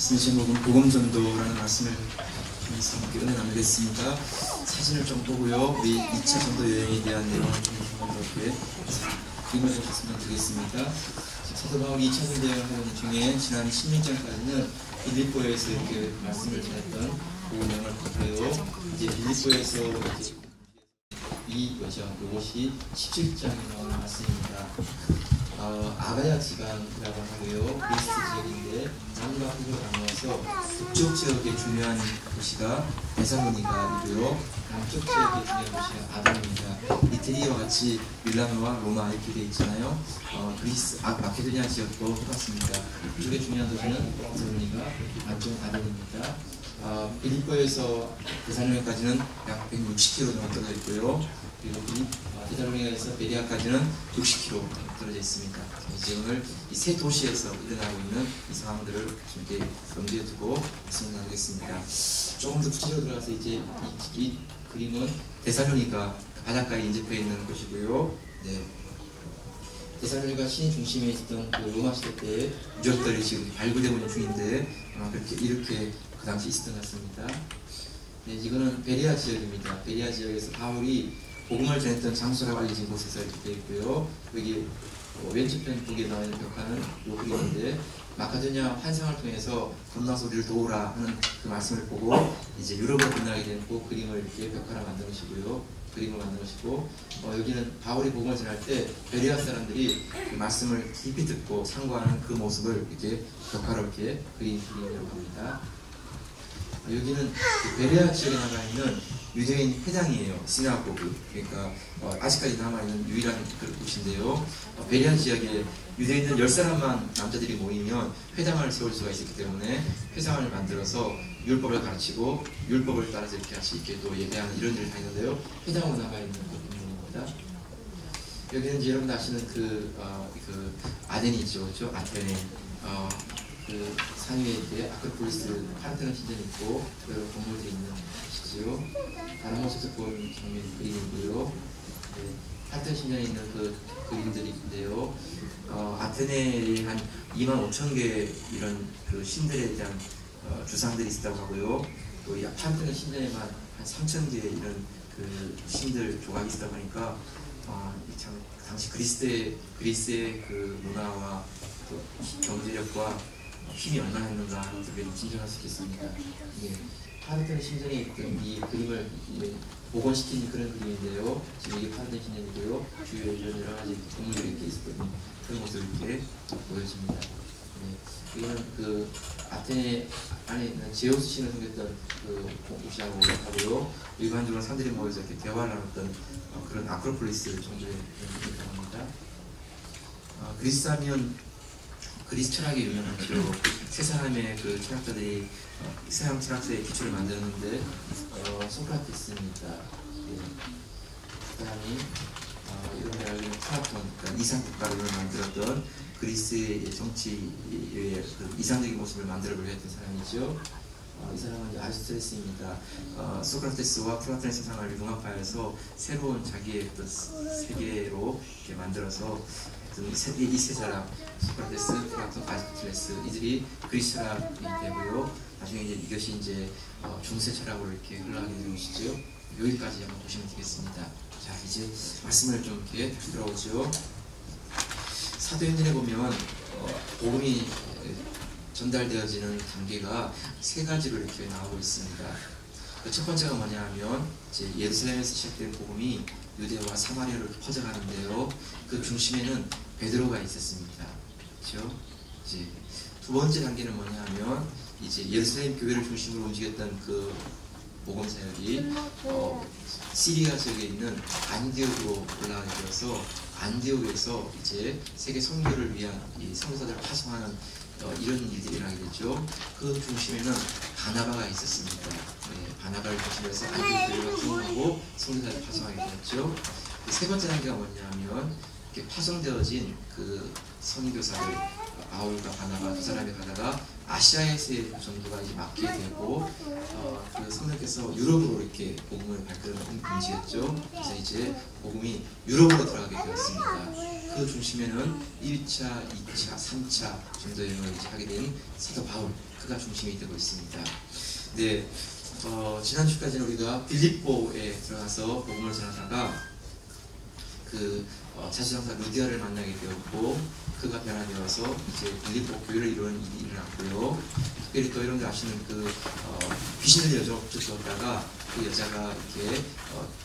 말씀의 제목은 복음전도라는 말씀을 통해서 함께 은혜 나누겠습니다. 사진을 좀 보고요. 우리 2차 전도 여행에 대한 내용을 좀 이렇게 그림을 보셨으면 되겠습니다. 사도 바울이 2차 전도 여행을 하는 중에 지난 16장까지는 빌립보에서 이렇게 말씀을 전했던 복음 내용을 봤고요. 이제 빌립보에서 이것이 17장에 나오는 말씀입니다. 아가야 지방이라고 하고요. 그리스 지역인데 남과 북으로 나누어서 북쪽 지역의 중요한 도시가 데살로니가이고요. 남쪽 지역의 중요한 도시가 아담입니다. 이태리와 같이 밀라노와 로마 이렇게 되어 있잖아요. 그리스 마케도니아 지역도 똑같습니다. 북쪽의 중요한 도시는 데살로니가, 남쪽은 아담입니다. 빌립보에서 데살로니가까지는 약 160km 정도 떨어져 있고요. 그리고 데살로니가에서 베레아까지는 60km 떨어져 있습니다. 이제 오늘 이 세 도시에서 일어나고 있는 이 상황들을 좀 이렇게 염두에 두고 말씀을 나누겠습니다. 조금 더 구체적으로 들어가서 이제 이 그림은 데살로니가 바닷가에 인접해 있는 곳이고요. 네. 데살로니가 시내 중심에 있었던 그 로마 시대 때 유적들이 지금 발굴되고 있는 중인데 그렇게 이렇게 그 당시 있었던 것 같습니다. 네, 이거는 베레아 지역입니다. 베레아 지역에서 바울이 복음을 전했던 장소라고 알려진 곳에서 이렇게 되어 있고요. 여기 왼쪽편 북에 나와 있는 벽화는 요 그림인데 마케도니아 환상을 통해서 건너서 우리를 도우라 하는 그 말씀을 보고 이제 유럽으로 건너게 된 그 그림을 이렇게 벽화로 만든 것이고요. 그림을 만든 것이고 여기는 바울이 복음을 전할 때 베레아 사람들이 그 말씀을 깊이 듣고 상고하는 그 모습을 이렇게 벽화로 이렇게 그림이라고 합니다. 여기는 베레아 지역에 나가 있는 유대인 회당이에요. 시나고그. 그러니까 아직까지 남아있는 유일한 그런 곳인데요. 베레아 지역에 유대인들 10사람만 남자들이 모이면 회당을 세울 수가 있었기 때문에 회당을 만들어서 율법을 가르치고 율법을 따라서 이렇게 같이 이렇게 또 예배하는 이런 일을 하는데요. 회당으로 남아있는 그 부분입니다. 여기는 이제 여러분 아시는 그 아덴이 있죠. 그렇죠? 아테네. 그 산 위에 이제 아크로폴리스 파르테논 신전이 있고 여러 건물들이 있는 곳이지요. 다른 곳에서 본 장면 그림이고요. 네, 파르테논 신전에 있는 그 그림들이 있는데요. 아테네에 한 25,000개 이런 그 신들에 대한 주상들이 있다고 하고요. 또 이 파르테논 신전에만 한 3,000개 이런 그 신들 조각이 있다고 하니까 참 당시 그리스의 그 문화와 또 경제력과 힘이 얼마나 했는가 되게 진정할 수 있겠습니다. 파르테논 신전에 있던 이 그림을 복원시킨 그런 그림인데요. 지금 이게 파르테논 신전이고요. 주위에 이런 여러 가지 건물들이 이렇게 있었거든요. 그런 모습이 이렇게 보여집니다. 이거는 그 아테네 안에 있는 제우스 신을 섬겼던 그 곳이라고 하고요. 일반적으로 사람들이 모여서 이렇게 대화를 나눴던 그런 아크로폴리스 정도의 그림이라고 합니다. 그리스 하면 그리스 철학이 유명하죠. 세 사람의 그 철학자들이 서양 철학사의 기초를 만들었는데 소크라테스입니다. 그 사람이 이런 말하기는 플라톤, 그러니까 이상국가를 만들었던 그리스의 정치의 그 이상적인 모습을 만들어보려 했던 사람이죠. 이 사람은 이제 아리스토텔레스입니다. 소크라테스와 플라톤의 세상을 융합하여서 새로운 자기의 어떤 세계로 이렇게 만들어서 이 세 사람, 소크라테스, 플라톤, 아리스토텔레스 이들이 그리스 철학이 되고요. 나중에 이것이 이제 중세 철학으로 이렇게 흘러가게 되는 것이죠. 여기까지 한번 보시면 되겠습니다. 자, 이제 말씀을 좀 이렇게 다시 들어보죠. 사도행전에 보면 복음이 전달되어지는 단계가 세 가지로 이렇게 나오고 있습니다. 첫 번째가 뭐냐 하면 이제 예루살렘에서 시작된 복음이 유대와 사마리아로 퍼져가는데요. 그 중심에는 베드로가 있었습니다. 그렇죠? 이제 두 번째 단계는 뭐냐 하면 이제 예루살렘 교회를 중심으로 움직였던 그 복음 사역이 시리아 지역에 있는 안디옥으로 올라가게 되어서 안디옥에서 이제 세계 선교를 위한 이 선교사들을 파송하는 이런 일들이 일어나게 됐죠. 그 중심에는 바나바가 있었습니다. 네, 바나바를 중심으로 해서 안디옥 교회가 구성하고 선교사를 파송하게 되었죠. 세 번째 단계가 뭐냐면 이렇게 파송되어진 그 선교사들 바울과 바나바 두 사람이 가다가 아시아에서의 전도가 이제 막히게 되고 그 성령께서 유럽으로 이렇게 복음을 발전을 움직였죠. 그래서 이제 복음이 유럽으로 들어가게 되었습니다. 그 중심에는 1차, 2차, 3차 전도 여행을 이제 하게 된 사도 바울, 그 그가 중심이 되고 있습니다. 네, 지난주까지는 우리가 빌립보에 들어가서 복음을 전하다가 자주장사 루디아를 만나게 되었고 그가 변화되어서 이제 빌립보 교회를 이루는 일이 일어났고요. 특별히 또 여러분들 아시는 귀신을 여자로 쫓아왔다가 그 여자가 이렇게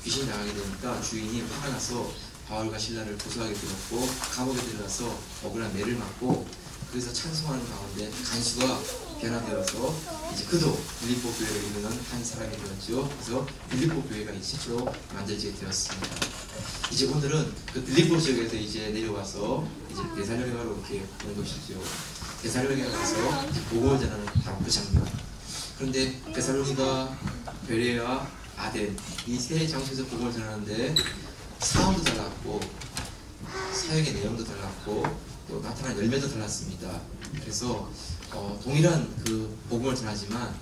귀신 당하게 되니까 주인이 화가 나서 바울과 실라를 고소하게 되었고 감옥에 들어가서 억울한 매를 맞고 그래서 찬송하는 가운데 간수가 변화되어서 이제 그도 빌립보 교회를 이루는 한 사람이 되었죠. 그래서 빌립보 교회가 최초로 만들어지게 되었습니다. 이제 오늘은 그 빌립보 지역에서 이제 내려와서 이제 데살로니가로 이렇게 오는 것이죠. 데살로니가 가서 복음을 전하는 바로 그 장면. 그런데 데살로니가, 베레아, 아덴 이 세 장소에서 복음을 전하는데 상황도 달랐고 사역의 내용도 달랐고 또 나타난 열매도 달랐습니다. 그래서 동일한 그 복음을 전하지만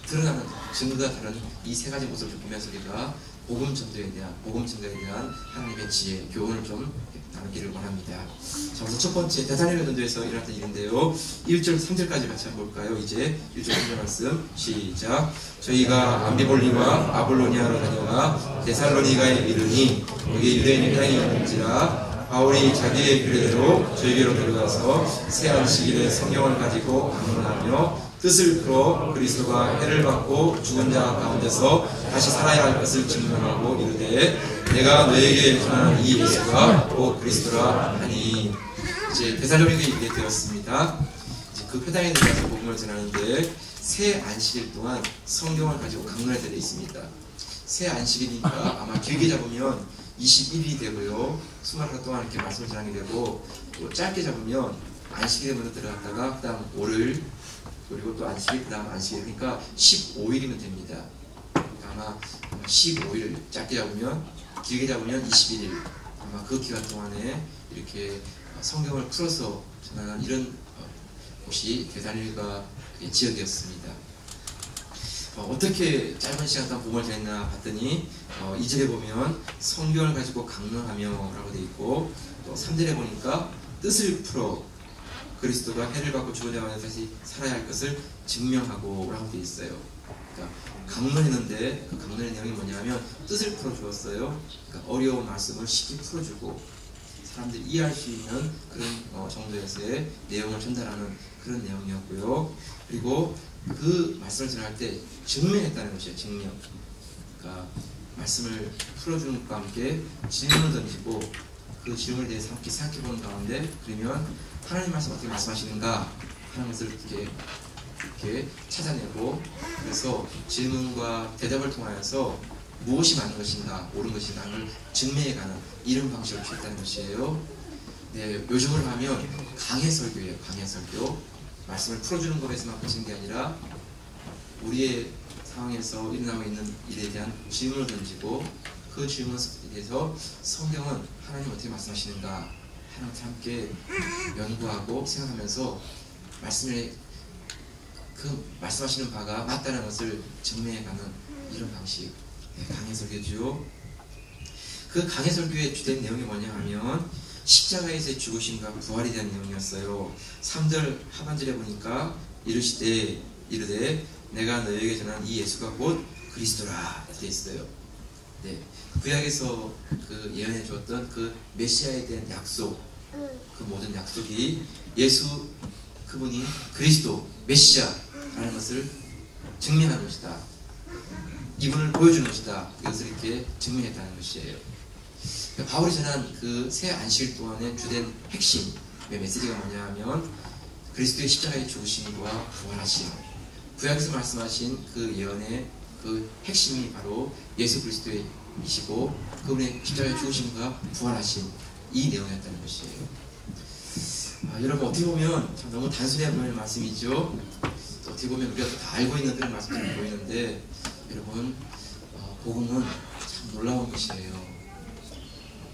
드러나는 증거가 다른 이 세 가지 모습을 보면서 우리가 복음 전도에 대한 하나님의 지혜, 교훈을 좀 나누기를 원합니다. 자, 우선 첫 번째 데살로니가 전도에서 일어났던 일인데요. 1절 3절까지 같이 한번 볼까요? 이제 1절 3절 말씀 시작. 저희가 암비볼리와 아볼로니아로 다녀와 데살로니가에 이르니 거기 유대인의 회당이 있는지라 바울이 자기의 규례대로 저희에게로 데려가서 새 안식일에 성경을 가지고 강론하며 뜻을 풀어 그리스도가 해를 받고 죽은 자 가운데서 다시 살아야 할 것을 증명하고 이르되 내가 너에게 전하는 이 예수가 곧 그리스도라 하니. 이제 데살로니가에 이르게 되었습니다. 이제 그 회당에 들어가서 복음을 전하는데 새 안식일 동안 성경을 가지고 강론할 때도 있습니다. 새 안식일이니까 아마 길게 잡으면 21일이 되고요. 21일 동안 이렇게 말씀을 전하게 되고 또 짧게 잡으면 안식일에 먼저 들어갔다가 그 다음 월요일 그리고 또 안식일 그 다음 안식일 그러니까 15일이면 됩니다. 아마 15일 짧게 잡으면 길게 잡으면 21일 아마 그 기간 동안에 이렇게 성경을 풀어서 전하는 이런 곳이 데살로니가 지역이었습니다. 어떻게 짧은 시간 동안 복음을 전했나 봤더니 2절에 보면 성경을 가지고 강론하며 라고 되어 있고 또 3절에 보니까 뜻을 풀어 그리스도가 해를 받고 죽은 자 가운데 다시 살아야 할 것을 증명하고 라고 되어 있어요. 그러니까 강론했는데 그 강론의 내용이 뭐냐면 뜻을 풀어주었어요. 그러니까 어려운 말씀을 쉽게 풀어주고 사람들이 이해할 수 있는 그런 정도에서의 내용을 전달하는 그런 내용이었고요. 그리고 그 말씀을 전할 때 증명했다는 것이에요. 증명. 그러니까 말씀을 풀어주는 것과 함께 질문을 던지고 그 질문에 대해서 함께 생각해보는 가운데 그러면 하나님 말씀 어떻게 말씀하시는가 하는 것을 이렇게 찾아내고 그래서 질문과 대답을 통하여서 무엇이 맞는 것인가 옳은 것인가 를 증명해가는 이런 방식을 취했다는 것이에요. 네, 요즘으로 하면 강해설교예요. 강해설교. 말씀을 풀어주는 것에서만 그치는 게 아니라 우리의 상황에서 일어나고 있는 일에 대한 질문을 던지고 그 질문에 대해서 성경은 하나님 어떻게 말씀하시는가 하는 것을 함께 연구하고 생각하면서 그 말씀하시는 바가 맞다는 것을 증명해가는 이런 방식 강해설교죠. 그 강해설교의 주된 내용이 뭐냐 하면 십자가에서의 죽으심과 부활에 대한 내용이었어요. 3절 하반절에 보니까 이르되 내가 너에게 전한 이 예수가 곧 그리스도라 되어 있어요. 네, 구약에서 그 예언해 주었던 그 메시아에 대한 약속, 그 모든 약속이 예수 그분이 그리스도 메시아라는 것을 증명하는 것이다. 이분을 보여주는 것이다. 이것을 이렇게 증명했다는 것이에요. 바울이 전한 그 새 안식일 동안의 주된 핵심의 메시지가 뭐냐 하면 그리스도의 십자가의 죽으심과 부활하심, 구약에서 말씀하신 그 예언의 그 핵심이 바로 예수 그리스도이시고 그분의 십자가의 죽으심과 부활하심 이 내용이었다는 것이에요. 여러분 어떻게 보면 참 너무 단순해 보이는 말씀이죠. 또 어떻게 보면 우리가 다 알고 있는 그런 말씀들이 보이는데 여러분 복음은 참 놀라운 것이에요.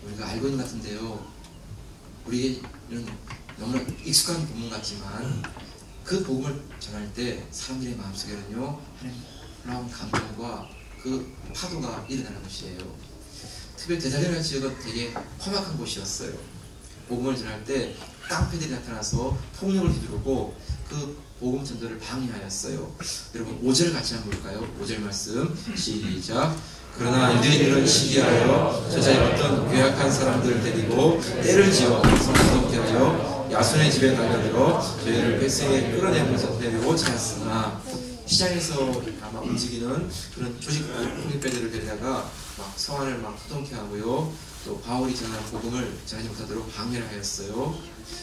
우리가 알고 있는 것 같은데요. 우리는 너무나 익숙한 복음 같지만 그 복음을 전할 때 사람들의 마음속에는요 하나님 놀라운 감동과 그 파도가 일어나는 것이에요. 특별히 데살로니가 지역은 되게 험악한 곳이었어요. 복음을 전할 때 깡패들이 나타나서 폭력을 휘두르고 그 복음 전도를 방해하였어요. 여러분 5절 같이 한번 볼까요? 5절 말씀 시작. 그러나 유대인들은 시기하여 저자의 어떤 괴악한 사람들을 데리고 때를 지어 성스럽게 하여 야손의 집에 달려들어 저희를 뱃속에 끌어내면서 데리고 찾았으나 시장에서 아마 움직이는 그런 조직 폭력배들을 데리다가 막 성안을 막 후동케 하고요. 또 바울이 전하는 복음을 전하지 못하도록 방해를 하였어요.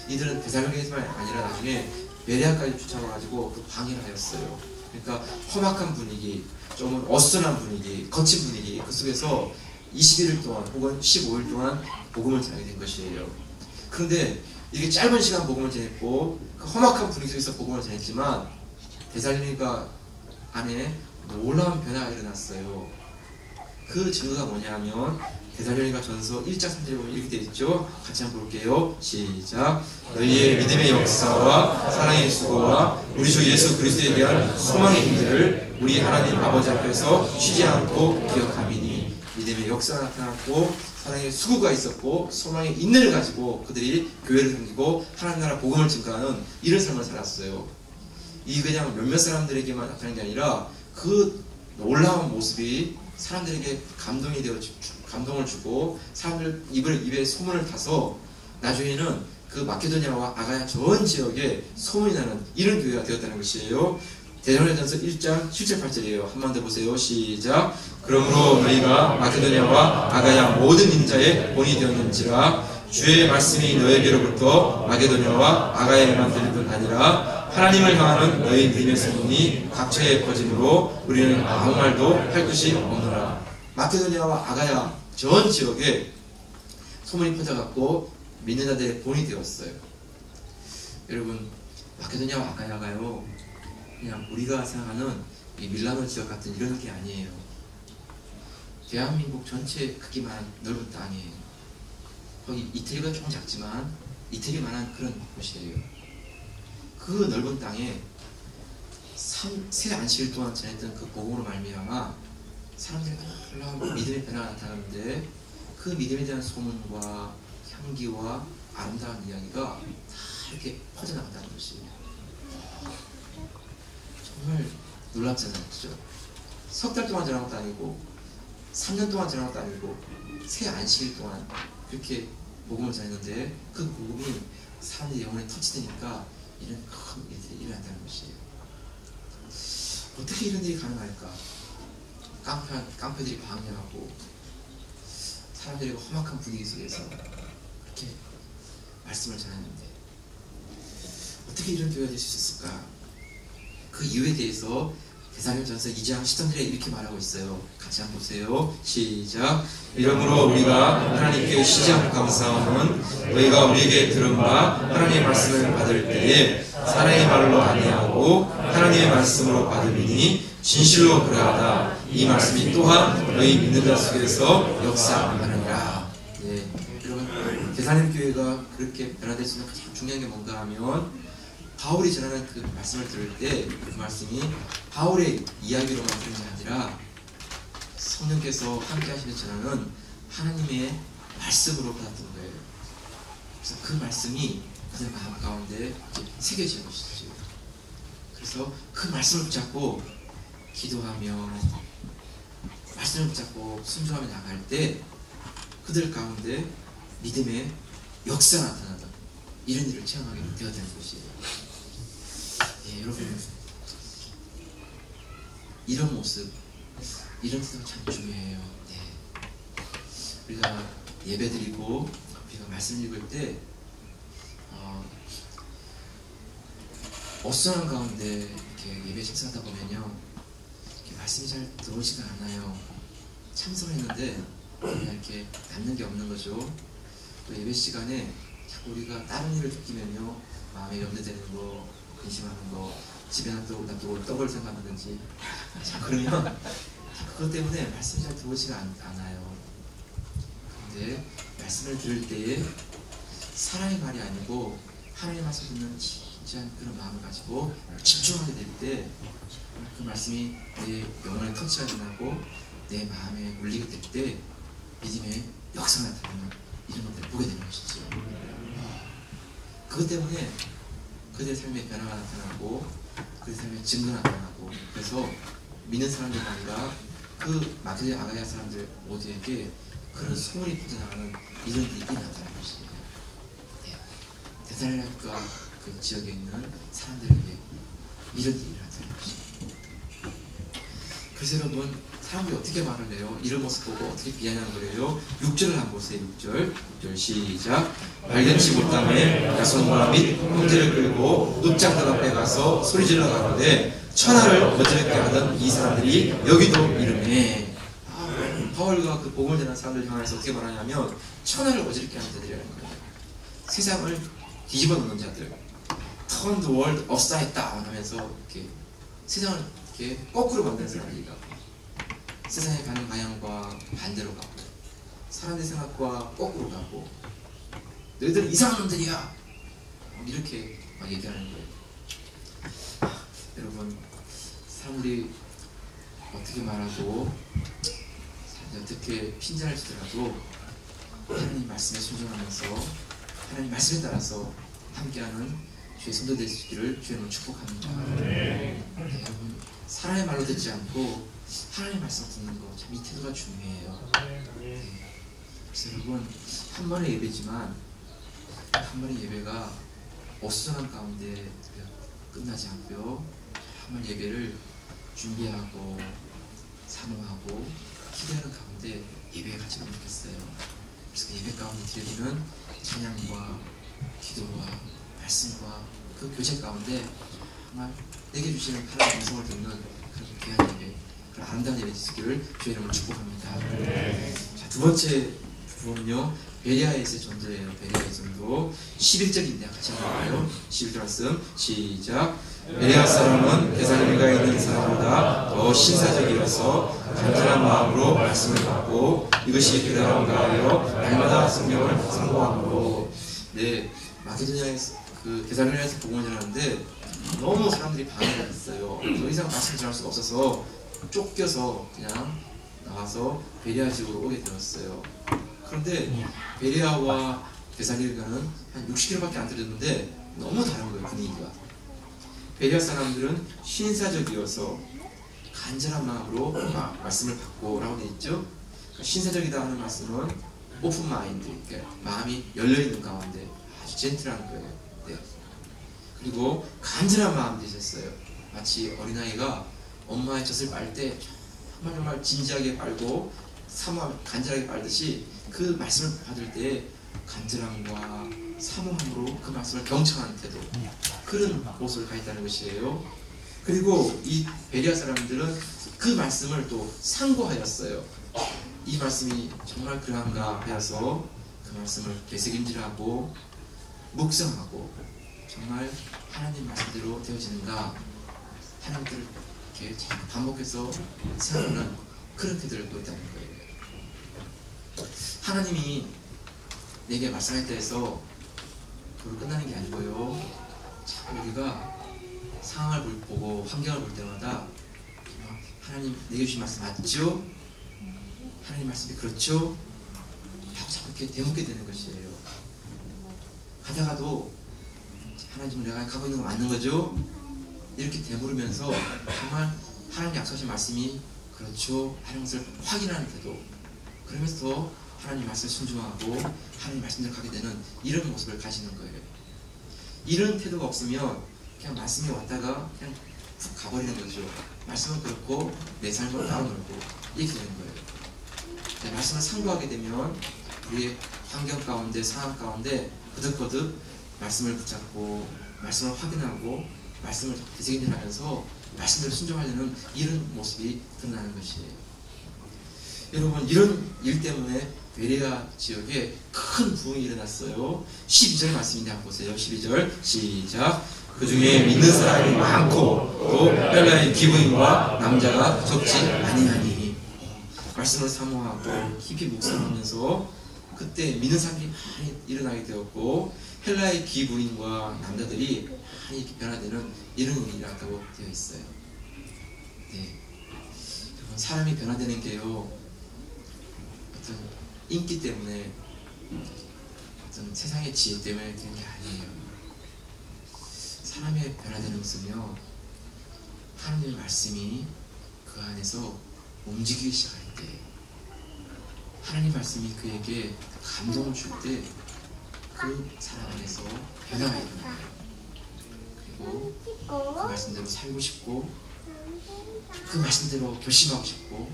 이들은 데살로니가뿐만 아니라 나중에 베레아까지 쫓아와가지고 그 방해를 하였어요. 그러니까 험악한 분위기, 좀 어수선한 분위기, 거친 분위기, 그 속에서 21일 동안 혹은 15일 동안 복음을 전하게 된 것이에요. 그런데 이게 짧은 시간 복음을 전했고 그 험악한 분위기 속에서 복음을 전했지만 데살로니가 안에 놀라운 변화가 일어났어요. 그 증거가 뭐냐면 데살로니가 전서 1장 3절에 보면 이렇게 되어 있죠. 같이 한번 볼게요. 시작. 너희의 믿음의 역사와 사랑의 수고와 우리 주 예수 그리스도에 대한 소망의 힘들을 우리 하나님 아버지 앞에서 쉬지 않고 기억하미니. 믿음의 역사가 나타났고 사랑의 수고가 있었고 소망의 인내를 가지고 그들이 교회를 섬기고 하나님 나라 복음을 증거하는 이런 삶을 살았어요. 이 그냥 몇몇 사람들에게만 나타나는 게 아니라 그 놀라운 모습이 사람들에게 감동을 주고 사람들 입에 소문을 타서 나중에는 그 마케도니아와 아가야 전 지역에 소문이 나는 이런 교회가 되었다는 것이에요. 데살로니가전서 1장 7절 8절이에요. 한 번 더 보세요. 시작. 그러므로 너희가 마케도니아와 아가야 모든 인자의 본이 되었는지라 주의 말씀이 너에게로부터 마게도냐와 아가야에만 들릴 뿐 아니라 하나님을 향하는 너희 믿음의 소문이 각처에 퍼짐으로 우리는 아무 말도 할 것이 없노라. 마케도니아와 아가야 전 지역에 소문이 퍼져갖고 믿는 자들의 본이 되었어요. 여러분 마케도니아와 아가야가요 그냥 우리가 생각하는 이 밀라노 지역 같은 이런 게 아니에요. 대한민국 전체 크기만 넓은 땅이에요. 거기 이태리가 조금 작지만 이태리만한 그런 곳이에요. 그 넓은 땅에 세 안식일 동안 전했던 그 복음으로 말미암아 사람들이 놀라운 믿음의 변화가 나타나는데 그 믿음에 대한 소문과 향기와 아름다운 이야기가 다 이렇게 퍼져나간다는 것이에요. 정말 놀랍잖아요. 그죠? 석 달 동안 전한 것도 아니고 3년 동안 전한 것도 아니고 세 안식일 동안 그렇게 복음을 전했는데 그 복음이 사람들의 영혼에 터치되니까 이런 큰 일들이 일어난다는 것이에요. 어떻게 이런 일이 가능할까? 깡패들이 방해하고 사람들이 험악한 분위기 속에서 그렇게 말씀을 전했는데 어떻게 이런 교회가 될 수 있었을까? 그 이유에 대해서 데살로니가전서 2장 13절에 이렇게 말하고 있어요. 같이 한번 보세요. 시작. 이러므로 우리가 하나님께 쉬지 않고 감사함은 너희가 우리에게 들은 바 하나님의 말씀을 받을 때에 사랑의 말로 아니하고 하나님의 말씀으로 받으리니 진실로 그러하다. 이 말씀이 또한 너희 믿는 자 속에서 역사하느니라. 네, 여러분 데살로니가 교회가 그렇게 변화될 수 있는 가장 중요한 게 뭔가 하면 바울이 전하는 그 말씀을 들을 때 그 말씀이 바울의 이야기로만 들은 게 아니라 성령께서 함께 하시는 전하는 하나님의 말씀으로 받았던 거예요. 그래서 그 말씀이 그들 마음 가운데 새겨진 것이죠. 그래서 그 말씀을 붙잡고 기도하며 말씀을 붙잡고 순종하며 나갈 때 그들 가운데 믿음의 역사가 나타나던 이런 일을 체험하게 되었다는 것이에요. 예, 여러분 이런 모습, 이런 태도가 참 중요해요. 네. 우리가 예배드리고 우리가 말씀 읽을 때 어수선한 가운데 이렇게 예배 식사하다 보면요 이렇게 말씀이 잘 들어오지가 않아요. 참석했는데 그냥 이렇게 남는 게 없는 거죠. 또 예배 시간에 자꾸 우리가 다른 일을 쫓기면요 마음에 염려되는 거, 근심하는 거, 집에 놔두고 떡을 생각하든지 자 그러면 그것 때문에 말씀이 잘 들어오지가 않아요. 근데 말씀을 들을 때에 사람의 말이 아니고 하나님 말씀 듣는 진지한 그런 마음을 가지고 집중하게 될 때 그 말씀이 내 영혼에 터치가 되고 내 마음에 울리게 될 때 믿음의 역사가 나타나는 이런 것들을 보게 되는 것이죠. 그것 때문에 그들의 삶에 변화가 나타나고 그들의 삶에 증거가 나타나고, 그래서 믿는 사람들 아니라 그 마게도냐 아가야 사람들 모두에게 그런 소문이 퍼져나가는 이런 일이 나타나는 것이에요. 네. 데살로니가 그 지역에 있는 사람들에게 이런 일이 나타나는 것이에요. 그래서 여러분, 사람들이 어떻게 말을 해요? 이런 모습 보고 어떻게 비하냐는 거예요. 6절을 한번 보세요. 6절 시작. 발견치 못함에 야손과 및 형제를 끌고 눕장들 앞에 가서 소리질러 가로되 천하를 어지럽게 하던 이 사람들이 여기도 이름에, 바울과 그 복음을 전하는 사람들 향해서 어떻게 말하냐면 천하를 어지럽게 하는 자들이라는 거예요. 세상을 뒤집어 놓는 자들, turn the world upside down 하면서 이렇게 세상을 이렇게 거꾸로 만드는 사람들이다. 세상에 가는 방향과 반대로 가고, 사람들의 생각과 거꾸로 가고, 너희들은 이상한 놈들이야, 이렇게 막 얘기하는 거예요. 여러분, 사람들이 어떻게 말하고 어떻게 핀잔을 주더라도 하나님 말씀에 순종하면서 하나님 말씀에 따라서 함께하는 주의 성도 될 수 있기를 주의 이름으로 축복합니다. 여러분, 사람의 말로 듣지 않고 하나님의 말씀 듣는 거, 참 이 태도가 중요해요. 그래서 여러분, 한 번의 예배지만 한 번의 예배가 어수선한 가운데 끝나지 않고요, 한 번 예배를 준비하고 사모하고 기대하는 가운데 예배에 같이 오면 좋겠어요. 그래서 그 예배 가운데 드려지는 찬양과 기도와 말씀과 그 교제 가운데 정말 내게 주시는 하나님의 음성을 듣는 그런 귀한 예배, 그런 아름다운 예배 있기를 주의 이름으로 축복합니다. 자, 두 번째 부분은요, 베레아에서의 전도예요. 베레아의 전도 11절인데 같이 한번 볼까요? 11절 말씀 시작. 베레아 사람은 데살로니가에 있는 사람보다 더 신사적이어서 간절한 마음으로 말씀을 받고 이것이 깨달음과 하여 날마다 성경을 상고함으로. 네, 마게도냐에서 그 데살로니가에서 복음을 전하는데 너무 사람들이 방해가 있어요. 더 이상 말씀을 전할 수가 없어서 쫓겨서 그냥 나와서 베레아 지역으로 오게 되었어요. 그런데 베레아와 데살로니가는 한 60km밖에 안 떨어졌는데 너무 다른 거예요, 분위기가. 베레아 사람들은 신사적이어서 간절한 마음으로 말씀을 받고 라고 되어 있죠. 그러니까 신사적이다 하는 말씀은 오픈 마인드, 그러니까 마음이 열려있는 가운데 아주 젠틀한 거예요. 네. 그리고 간절한 마음도 있었어요. 마치 어린아이가 엄마의 젖을 빨 때 정말 진지하게 빨고 간절하게 빨듯이 그 말씀을 받을 때 간절함과 사모함으로 그 말씀을 경청하는 태도, 그런 모습을 가졌다는 것이에요. 그리고 이 베레아 사람들은 그 말씀을 또 상고하였어요. 이 말씀이 정말 그러한가 하여서 그 말씀을 되새김질하고 묵상하고 정말 하나님 말씀대로 되어지는가 하는 것들을 이렇게 반복해서 생각하는 그런 태도를 보였다는 거예요. 하나님이 내게 말씀할 때 해서 그걸 끝나는 게 아니고요, 참 우리가 상황을 보고 환경을 볼 때마다 하나님 내게 주신 말씀 맞죠? 하나님 말씀이 그렇죠? 하고 자꾸 이렇게 되묻게 되는 것이에요. 하다가도 하나님 내가 가고 있는 거 맞는 거죠? 이렇게 되물으면서 정말 하나님 약속하신 말씀이 그렇죠? 하는 것을 확인하는 태도, 그러면서 더 하나님 말씀을 순종하고 하나님 말씀대로 가게 되는 이런 모습을 가지는 거예요. 이런 태도가 없으면 그냥 말씀이 왔다가 그냥 푹 가버리는 거죠. 말씀은 그렇고 내 삶은 따로 놀고 이렇게 되는 거예요. 네, 말씀을 상고하게 되면 우리의 환경 가운데, 상황 가운데 거듭거듭 말씀을 붙잡고 말씀을 확인하고 말씀을 되새김질하면서 말씀대로 순종하려는 이런 모습이 드러나는 것이에요. 여러분, 이런 일 때문에 베레아 지역에 큰 부흥이 일어났어요. 12절 말씀인데 한번 보세요. 12절 시작. 그 중에 믿는 사람이 많고 또 헬라의 기부인과 남자가 적지 아니하니. 말씀을 사모하고 깊이 묵상하면서 그때 믿는 사람이 많이 일어나게 되었고 헬라의 기부인과 남자들이 많이 변화되는 이런 일이 일어났다고 되어 있어요. 네. 여러분, 사람이 변화되는 게요, 어떤 인기 때문에, 어떤 세상의 지혜 때문에 되는 게 아니에요. 사람의 변화되는 것은요, 하나님의 말씀이 그 안에서 움직이기 시작할 때, 하나님 말씀이 그에게 감동을 줄 때 그 사람 안에서 변화가 일어나요. 그리고 그 말씀대로 살고 싶고, 그 말씀대로 결심하고 싶고,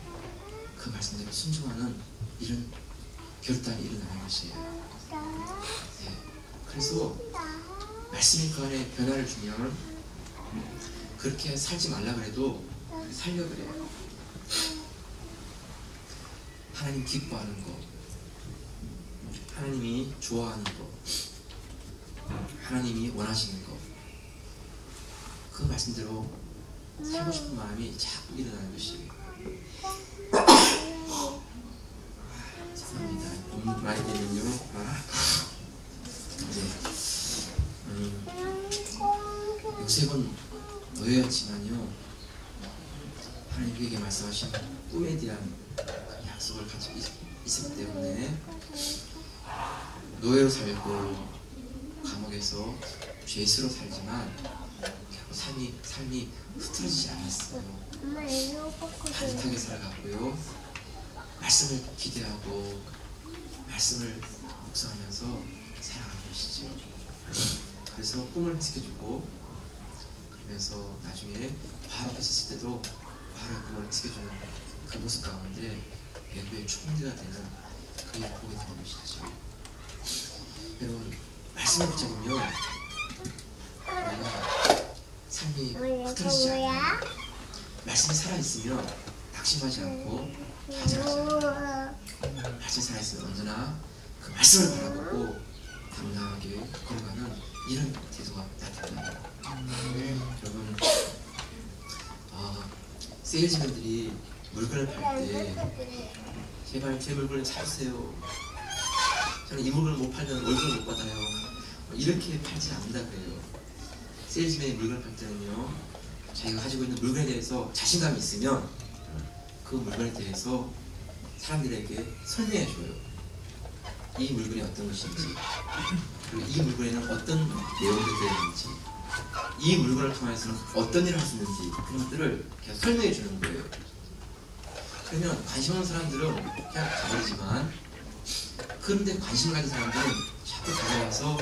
그 말씀대로 순종하는 이런 결단이 일어나는 것이에요. 네. 그래서 말씀이 그 안에 변화를 주면 그렇게 살지 말라 그래도 살려 그래요. 하나님 기뻐하는 거, 하나님이 좋아하는 거, 하나님이 원하시는 거, 그 말씀대로 살고 싶은 마음이 자꾸 일어나는 것이에요. 죄송합니다. 너무 많이 되면요. 요셉은 노예였지만요, 하나님 그에게 말씀하신 꿈에 대한 약속을 가지고 있었기 때문에 노예로 살고 감옥에서 죄수로 살지만 삶이 흐트러지지 않았어요. 따뜻하게 살아갔고요, 말씀을 기대하고 말씀을 묵상하면서 살아가는 것이죠. 그래서 꿈을 해석해주고, 그러면서 나중에 바로 앞에 있을 때도 바로 꿈을 해석해주는 그 모습 가운데 외부의 총리가 되는 그 일을 보게 되는 것이죠. 여러분, 말씀을 붙잡으면 우리가 삶이 흐트러지지 않아요. 말씀이 살아있으면 낙심하지 않고 좌절하지 않아요. 말씀이 살아있으면 언제나 그 말씀을 바라보고 당당하게 걸어가는 이런 태도가 나타나요. 여러분, 세일즈맨들이 물건을 팔 때 제발 제 물건을 사주세요, 저는 이 물건을 못 팔면 월급을 못 받아요, 이렇게 팔지 않는다 그래요. 세일즈맨이 물건을 팔 때는요, 자기가 가지고 있는 물건에 대해서 자신감이 있으면 그 물건에 대해서 사람들에게 설명해줘요. 이 물건이 어떤 것인지, 그리고 이 물건에는 어떤 내용들이 들어있는지, 이 물건을 통해서는 어떤 일을 할 수 있는지, 그런 것들을 계속 설명해 주는 거예요. 그러면 관심 없는 사람들은 그냥 가버리지만, 그런데 관심 가진 사람들은 자꾸 다가와서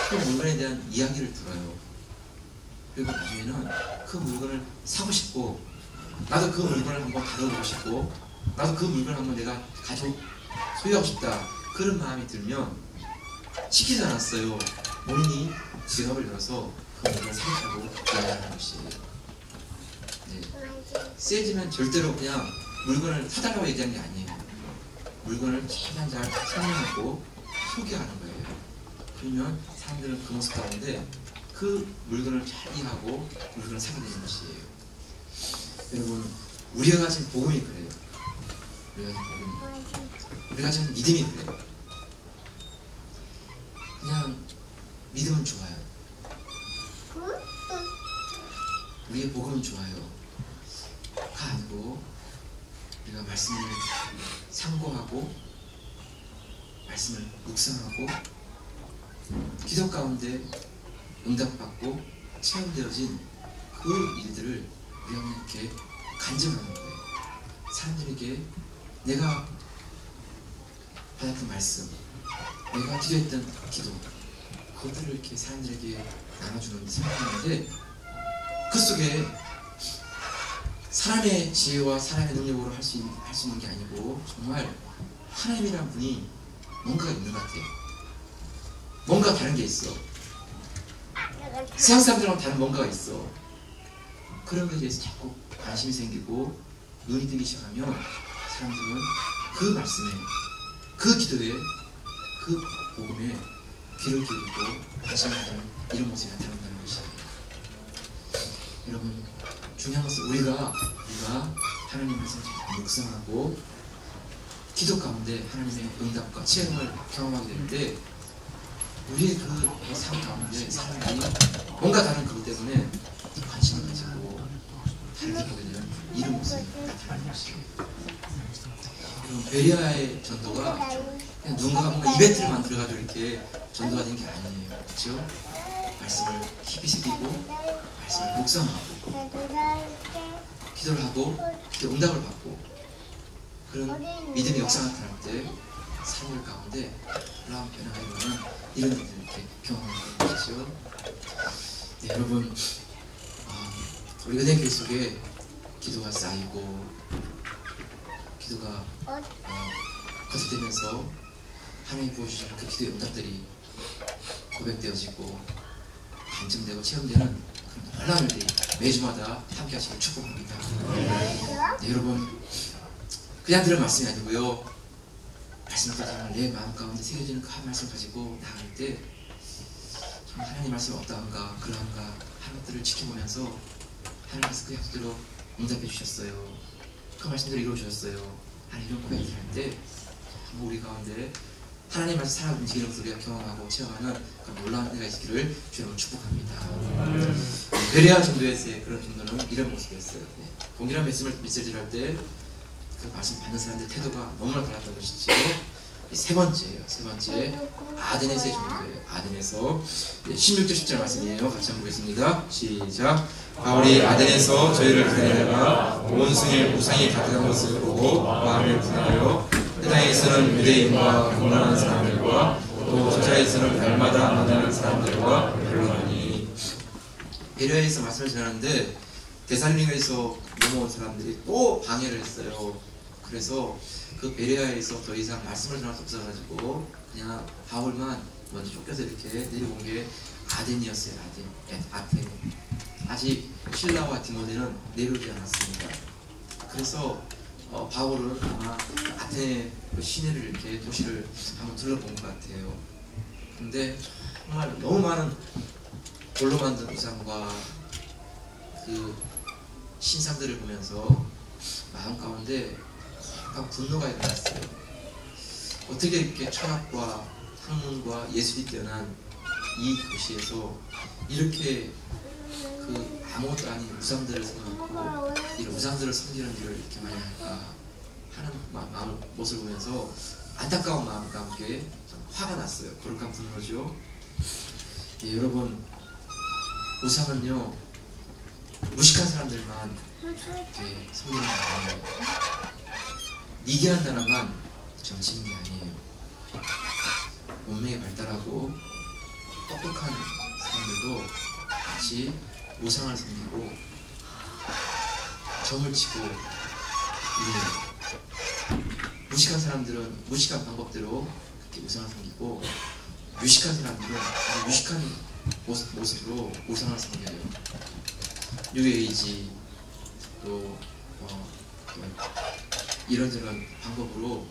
그 물건에 대한 이야기를 들어요. 그리고 나중에는 그 물건을 사고 싶고, 나도 그 물건을 한번 다뤄보고 싶고, 나도 그 물건을 한번 내가 가지고 소유하고 싶다, 그런 마음이 들면 시키지 않았어요. 본인이 지갑을 열어서 그 물건을 사겠다고 이야기하는 것이에요. 네. 세일즈면 절대로 그냥 물건을 사달라고 얘기하는 게 아니에요. 물건을 최대한 잘 설명하고 소개하는 거예요. 그러면 사람들은 그 모습 가운데 그 물건을 잘 이해하고 물건을 사게 되는 것이에요. 여러분, 우리가 가진 복음이 그래요. 우리가 가진 믿음이 그래요. 그냥 믿음은 좋아요. 우리의 복음은 좋아요. 가 아니고 우리가 말씀을 상고하고 말씀을 묵상하고 기도 가운데 응답받고 체험되어진 그 일들을 우리가 이렇게 간증하는 거예요. 사람들에게 내가 받았던 말씀, 내가 기도했던 기도, 그것들을 이렇게 사람들에게 나눠주는 생각하는데, 그 속에 사람의 지혜와 사람의 능력으로 할 수 있는 게 아니고 정말 하나님이란 분이 뭔가가 있는 것 같아요. 뭔가 다른 게 있어. 세상 사람들하고 다른 뭔가가 있어. 그런 것에 대해서 자꾸 관심이 생기고 눈이 뜨기 시작하면 사람들은 그 말씀에, 그 기도에, 그 복음에 귀를 기울이고 관심을 가지는 이런 모습이 나타난다는 것이에요. 여러분, 중요한 것은 우리가 하나님 말씀을 묵상하고 기도 가운데 하나님의 응답과 체험을 경험하게 될 때 우리의 그 삶 가운데 사람들이 뭔가 다른 그것 때문에 관심을 가지고 다르게 보게 되는 이런 모습이 나타나는 것이에요. 그럼 베리아의 전도가 그냥 누군가가 뭔가 이벤트를 만들어가지고 이렇게 전도가 된 게 아니에요. 그렇죠? 말씀을 깊이 새기고 말씀을 묵상하고 기도를 하고 기도 응답을 받고 그런 믿음의 역사가 나타날 때 사람들 가운데 놀라운 변화가 일어나는 이런 일들을 이렇게 경험하는 것이죠. 네, 여러분, 우리 은혜교회 속에 기도가 쌓이고 기도가 거듭되면서 하나님이 보여주신 그 기도의 응답들이 고백되어지고 감정되고 체험되는 그런 놀라운 일들이 매주마다 함께 하시길 축복합니다. 네, 여러분, 그냥 들은 말씀이 아니고요, 말씀을 가지고 내 마음 가운데 새겨지는 그 한 말씀을 가지고 나아갈 때 하나님 말씀이 어떠한가 그러한가 하는 것들을 지켜보면서 하나님께서 그 약속대로 응답해 주셨어요, 그 말씀대로 이루어 주셨어요 하는 이런 고백을 할 때 우리 가운데 하나님 말씀 살아 움직이는 것을 우리가 경험하고 체험하는 그런 놀라운 은혜가 있기를 주님으로 축복합니다. 베레아 전도에서의 그런 전도는 이런 모습이었어요. 동일한 메시지를 할 때 그 말씀 받는 사람들의 태도가 너무나 달랐던 것이죠. 세 번째 아덴에서의 전도예요. 아덴에서 16절 10절 말씀이에요. 같이 한번 보겠습니다. 시작. 바울이 아덴에서 저희를 기다리다가 온승의 우상이 가득한 것을 보고 마음이 분하여 회당에서는 유대인과 공론하는 사람들과 또 저자에서는 날마다 만나는 사람들과 변론하니. 베레아에서 말씀을 전하는데 데살로니가에서 넘어온 사람들이 또 방해를 했어요. 그래서 그 베레아에서 더 이상 말씀을 전할 수 없어가지고 그냥 바울만 먼저 쫓겨서 이렇게 내려온 게 아덴이었어요. 아테네. 아직 실라와 디모데는 내려오지 않았습니다. 그래서 바울은 아마 아테네 그 시내를 이렇게 도시를 한번 둘러본 것 같아요. 근데 정말 너무 많은 돌로 만든 우상과 그 신상들을 보면서 마음 가운데 약간 분노가 일어났어요. 어떻게 이렇게 철학과 학문과 예술이 뛰어난 이 도시에서 이렇게 그 아무것도 아닌 우상들을 세워놓고 이런 우상들을 섬기는 일을 이렇게 많이 할까 하는 모습을 보면서 안타까운 마음과 함께 화가 났어요. 거룩한 분노죠. 예, 여러분, 우상은요 무식한 사람들만 이렇게 섬기는 게 아니에요. 미개한 사람만 점치는 게 아니에요. 문명이 발달하고 똑똑한 사람들도 같이 우상을 섬기고 점을 치고 무식한 사람들은 무식한 방법대로 그렇게 우상을 섬기고 유식한 사람들은 유식한 모습으로 우상을 섬겨요. 뉴에이지 또 이런저런 방법으로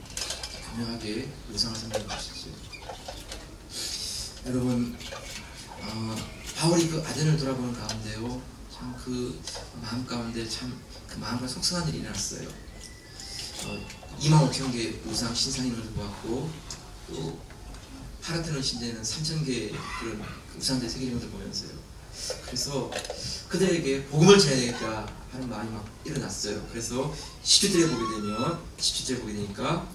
교묘하게 우상을 섬기는 것이죠. 여러분, 바울이 그 아덴을 돌아보는 가운데요, 참 그 마음 가운데 참 그 마음과 속상한 일이 일어났어요. 25,000개 우상 신상인 것을 보았고 또 파르테논 신대에는 3,000개의 그런 우상들 새겨진 것을 보면서요. 그래서 그들에게 복음을 전해야 되겠다 하는 마음이 막 일어났어요. 그래서 17절에 보게 되니까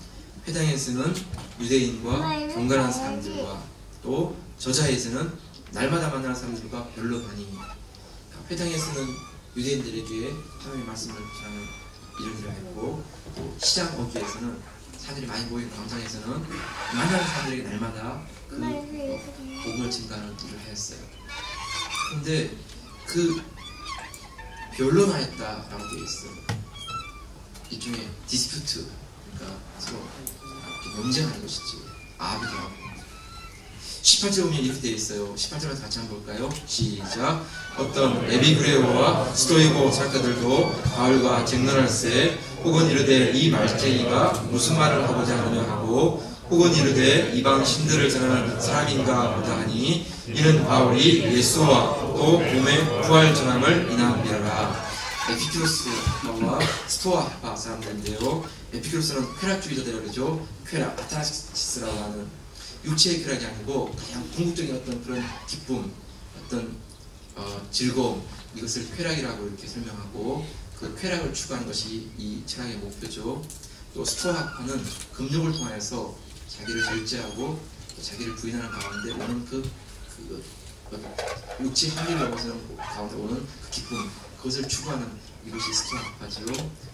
회당에서는 유대인과 경건한 사람들과 또 저자에서는 날마다 만나는 사람들과 변론하니. 회당에서는 유대인들에게 하나님의 말씀을 전하는 이런 일을 했고 또 시장 어귀에서는 사람들이 많이 모인 광장에서는 만나는 사람들에게 날마다 그 복음을 증가하는 일을 하였어요. 그런데 그 변론하였다라고 되어 있어요. 일종의 디스퓨트, 그러니까 서로 논쟁하는 것이지. 아비도 하고. 18절 보면 이렇게 되어 있어요. 18절에서 같이 한번 볼까요? 시작. 어떤 에비그레오와 스토이고 작가들도 바울과 쟁론할세, 혹은 이르되 이 말쟁이가 무슨 말을 하고자 하느냐 하고, 혹은 이르되 이방 신들을 전하는 사람인가 보다 하니, 이는 바울이 예수와 또 몸의 부활 전함을 인함이라. 에피큐로스와 스토아파 사람들인데요, 에피큐로스는 쾌락주의자들이라고 그러죠. 쾌락, 아타나시스라고 하는 육체의 쾌락이 아니고 그냥 궁극적인 어떤 그런 기쁨, 어떤 즐거움, 이것을 쾌락이라고 이렇게 설명하고 그 쾌락을 추구하는 것이 이 철학의 목표죠. 또 스토아파는 금욕을 통해서 자기를 절제하고 자기를 부인하는 가운데 오는 그 육체 한계를 넘어서는 가운데 오는 그 기쁨, 그것을 추구하는 이것이 스토아파죠.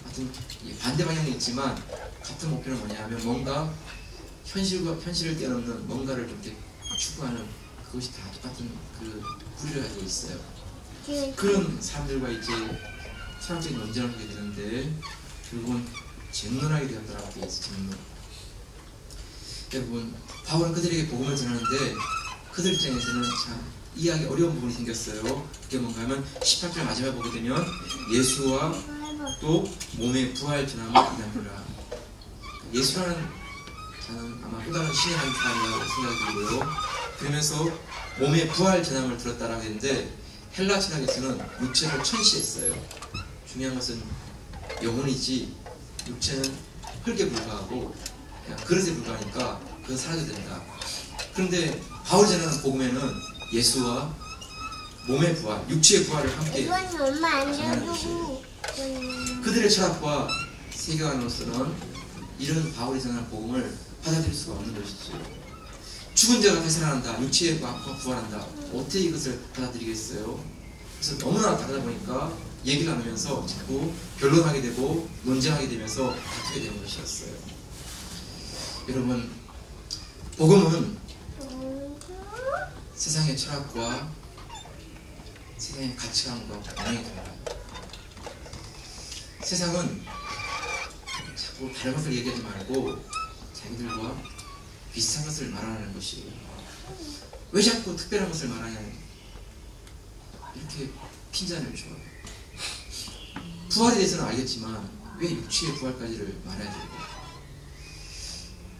하여튼 반대 방향이 있지만 같은 목표는 뭐냐면 뭔가 현실을 뛰어넘는 뭔가를 이렇게 추구하는 그것이 다 똑같은 그 뿌리를 가지고 있어요. 그런 사람들과 이제 철학적인 논쟁을 하게 되는데 결국은 쟁론하게 되었다라고 되어 있어요. 쟁론. 여러분, 바울은 그들에게 복음을 전하는데 그들 입장에서는 참 이해하기 어려운 부분이 생겼어요. 그게 뭔가 하면 18절 마지막에 보게 되면 예수와 또 몸의 부활 전함을 이야기하라. 예수라는 저는 아마 또 다른 신의 한 사람이라고 생각이 들고요. 그러면서 몸의 부활 전함을 들었다라고 했는데 헬라 철학에서는 육체를 천시했어요. 중요한 것은 영혼이지 육체는 흙에 불과하고 그냥 그릇에 불과하니까 그건 사라져야 된다. 그런데 바울이 전하는 복음에는 예수와 몸의 부활, 육체의 부활을 함께 전하는 것이에요. 그들의 철학과 세계관으로서는 이런 바울이 전하는 복음을 받아들일 수가 없는 것이죠. 죽은 자가 다시 살아난다, 육체의 부활한다. 어떻게 이것을 받아들이겠어요? 그래서 너무나 다르다 보니까 얘기를 나누면서 자꾸 변론하게 되고 논쟁하게 되면서 다투게 되는 것이었어요. 여러분, 복음은 세상의 철학과 세상의 가치관과 반영이 달라요. 세상은 자꾸 다른 것을 얘기하지 말고 자기들과 비슷한 것을 말하는 것이에요. 왜 자꾸 특별한 것을 말하냐, 이렇게 핀잔을 줘요. 부활에 대해서는 알겠지만 왜 육체의 부활까지를 말해야 되고,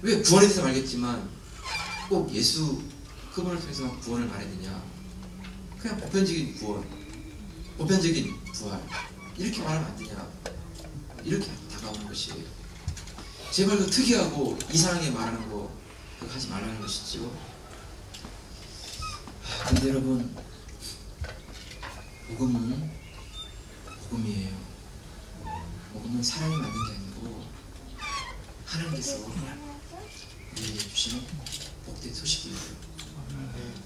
왜 구원에 대해서 알겠지만 꼭 예수 그분을 통해서만 구원을 말해야 되냐. 그냥 보편적인 구원, 보편적인 부활 이렇게 말하면 안 되냐. 이렇게 다가오는 것이에요. 제발 그 특이하고 이상하게 말하는 거 그거 하지 말라는 것이죠. 근데 여러분, 복음은 복음이에요. 복음은 사람이 만든 게 아니고 하나님께서 우리에게 주시는 복된 소식이에요.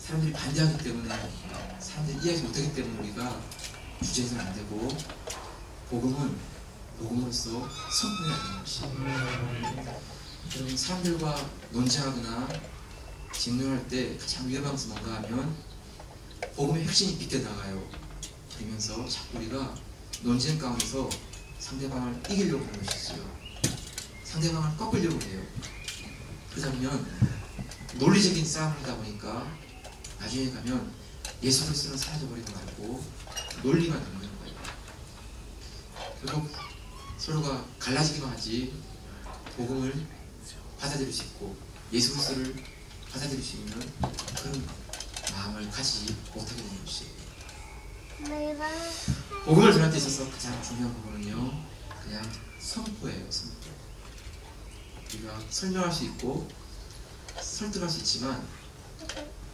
사람들이 반대하기 때문에, 사람들이 이해하지 못하기 때문에 우리가 주제해서는 안 되고, 복음은 복음으로서 선포해야 되는 것이에요. 여러분, 사람들과 논쟁하거나 쟁론할 때 가장 위험한 것은 뭔가 하면 복음의 핵심이 비껴나가요. 그러면서 자꾸 우리가 논쟁 가운데서 상대방을 이기려고 하는 것이죠. 상대방을 꺾으려고 해요. 그러자면 논리적인 싸움을 하다 보니까 나중에 가면 예수 그리스도는 사라져버리고 말고 논리만 남는 거예요. 결국 서로가 갈라지기만 하지 복음을 받아들일 수 있고 예수 그리스도를 받아들일 수 있는 그런 마음을 가지지 못하게 되는 것이에요. 복음을 전할 때 있어서 가장 중요한 부분은요, 그냥 선포예요. 선포. 우리가 설명할 수 있고 설득할 수 있지만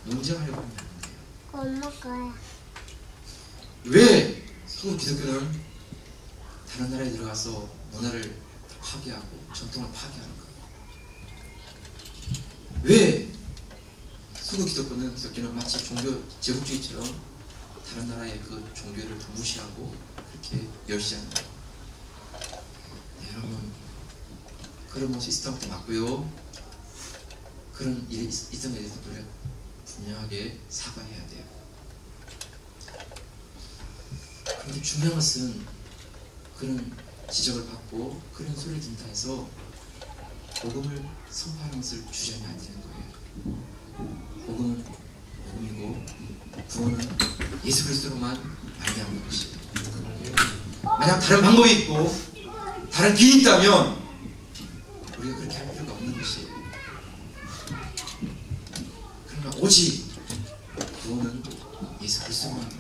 논쟁하려고 하면 안 돼요. 엄마 거야. 왜 서구 기독교는 다른 나라에 들어가서 문화를 파괴하고 전통을 파괴하는가? 왜 서구 기독교는 마치 종교 제국주의처럼 다른 나라의 그 종교를 더 무시하고 그렇게 멸시하는가? 네, 여러분, 그런 모습이 있었던 것도 맞고요. 그런 일이 있던 것에 대해서 우리가 분명하게 사과해야 돼요. 그런데 중요한 것은 그런 지적을 받고 그런 소리를 듣는다 해서 복음을 선포하는 것을 주저하면 안 되는 거예요. 복음은 복음이고 구원은 예수 그리스도로만 말미암는 것이에요. 만약 다른 방법이 있고 다른 길이 있다면 우리가 그렇게 할 필요가 없는 것이에요. 그러나 오직 구원은 예수 그리스도만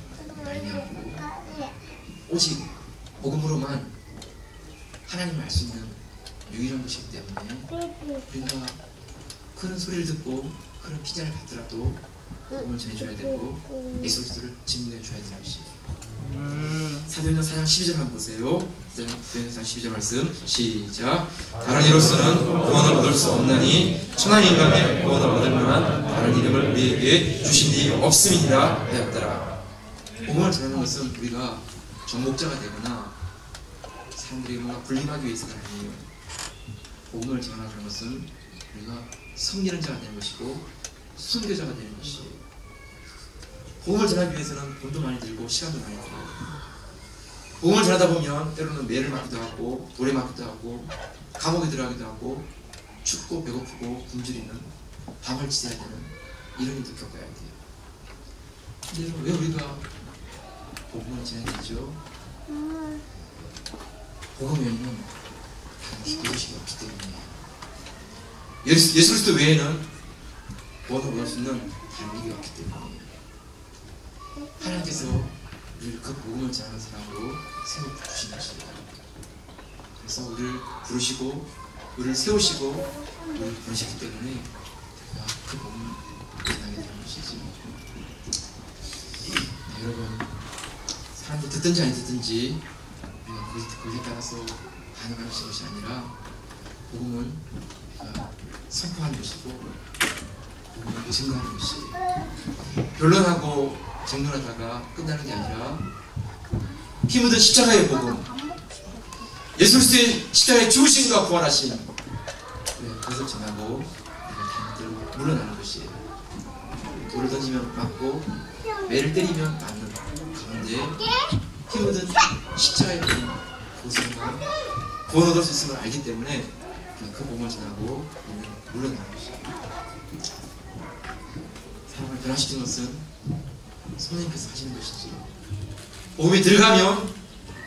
말미암고 오직 복음으로만 하나님을 알 수 있는 유일한 것이기 때문에 우리가 그런 소리를 듣고 그런 피자를 받더라도 복음을 전해줘야 되고 예수 그리스도를 증명해 줘야 되는 것이에요. 사도행전 4장 12절 한번 보세요. 사도행전 4장 12절 말씀 시작. 다른 이로서는 구원을 얻을 수 없나니 천한 인간의 구원을 얻을 만한 다른 이름을 우리에게 주신 이 없음이니라 하였더라. 복음을 전하는 것은 우리가 정복자가 되거나 사람들이 뭔가 불림하기 위해서가 아니에요. 복음을 전하는 것은 우리가 섬기는 자가 되는 것이고 선교자가 되는 것이에요. 복음을 전하기 위해서는 돈도 많이 들고 시간도 많이 들고, 복음을 전하다 보면 때로는 매를 맞기도 하고 돌에 맞기도 하고 감옥에 들어가기도 하고 춥고 배고프고 굶주리는 밤을 지새야 되는 이런 일도 겪어야 돼요. 근데 왜 우리가 복음을 전해야 되죠? 복음에는 다른 이것이 없기 때문이에요. 예수 그리스도 외에는 구원을 얻을 수 있는 다른 길이 없기 때문이에요. 하나님께서 우리를 그 복음을 전하는 사람으로 세워 주신 것입니다. 그래서 우리를 부르시고 우리를 세우시고 우리를 부르시기 때문에 우리가 그 복음을 전하게 되는 것이지. 네, 여러분, 사람들이 듣든지 안 듣든지 우리가 거기에 따라서 반응하는 것이 아니라 복음은 우리가 선포하는 것이고 복음을 증거하는 것이에요. 변론하고 정론하다가 끝나는 게 아니라 피 묻은 십자가의 복음, 예수 그리스도의 십자가의 죽으심과 부활하심, 그것을 전하고 잘못대로 물러나는 것이에요. 돌을 던지면 맞고 매를 때리면 맞는 가운데 피 묻은 십자가의 복음, 그것을 구원 얻을 수 있음을 알기 때문에 그 복음을 전하고 물러나는 것이에요. 사람을 변화시키는 것은 성령님께서 하시는 것이지, 복음이 들어가면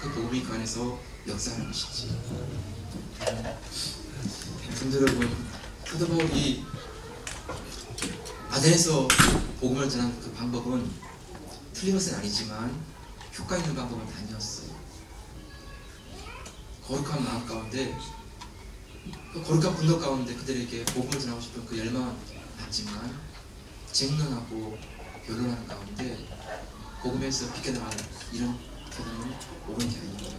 그 복음이 그 안에서 역사하는 것이지. 성도 여러분, 사도 바울이 아덴에서 복음을 전하는 그 방법은 틀린 것은 아니지만 효과 있는 방법은 아니었어요. 거룩한 마음 가운데, 그 거룩한 분노 가운데 그들에게 복음을 전하고 싶은 그 열망은 났지만 쟁론하고 변론하는 가운데 복음에서 비켜나가는 이런 태도는 옳은 게 아닌 거예요.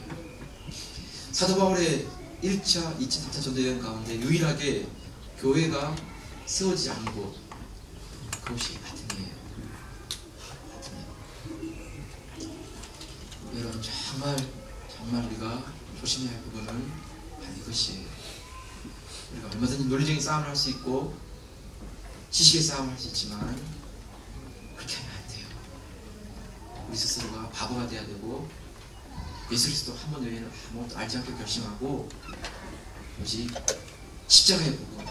사도 바울의 1차, 2차, 3차 전도 여행 가운데 유일하게 교회가 세워지지 않은 곳, 그것이 아테네예요. 여러분, 정말 우리가 조심해야 할 부분은 바로 이것이에요. 우리가 얼마든지 논리적인 싸움을 할 수 있고 지식의 싸움을 할 수 있지만 그렇게 하면 안 돼요. 우리 스스로가 바보가 돼야 되고 예수 그리스도 한 번 외에는 아무것도 알지 않게 결심하고 오직 십자가의 복음,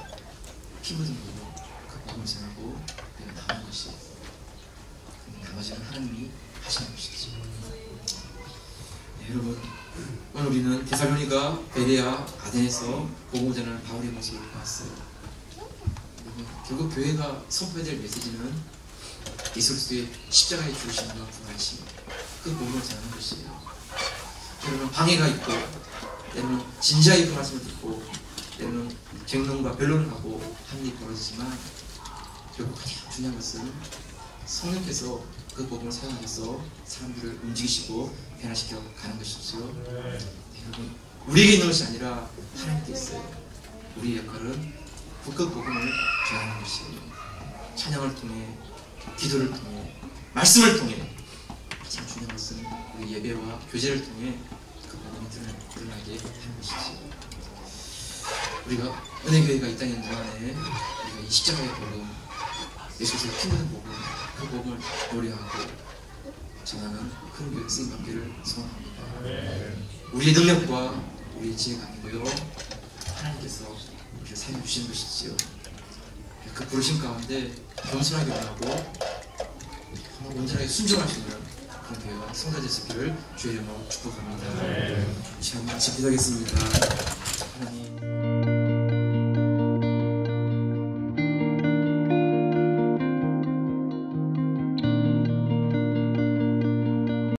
피 묻은 복음, 그 복음을 전하고 내가 나오는 것이에요. 나머지는 하나님이 하시는 것이지. 네, 여러분, 오늘 우리는 데살로니가, 베레아, 아덴에서 복음을 전하는 바울의 모습을 보았어요. 결국 교회가 선포해야 될 메시지는 예수 그리스도의 십자가의 죽으심과 부활하심, 그 복음을 전하는 것이에요. 때로는 방해가 있고, 때로는 진지하게 그 말씀을 듣고, 때로는 쟁론과 변론을 하고 하는 일이 벌어지지만 결국 가장 중요한 것은 성령께서 그 복음을 사용해서 사람들을 움직이시고 변화시켜 가는 것이죠. 여러분, 우리에게 있는 것이 아니라 하나님께 있어요. 우리의 역할은 그 복음을 전하는 것이에요. 찬양을 통해, 기도를 통해, 말씀을 통해, 가장 중요한 것은 우리 예배와 교제를 통해 그 복음이 드러나게 하는 것이지. 우리가 은혜교회가 이 땅에 있는 동안에 우리가 이 십자가의 복음, 예수께서 피 묻은 복음, 그 복음을 노래하고 전하는 큰 교회 쓰임 받기를 소원합니다. 우리의 능력과 우리의 지혜가 아니고요, 하나님께서 우리를 사용해 주시는 것이지요. 그 부르심 가운데 겸손하게 원하고 온전하게 순종할 수 있는 그런 교회가 성도될 수 있기를 주의 이름으로 축복합니다. 자, 같이 기도하겠습니다. 하나님,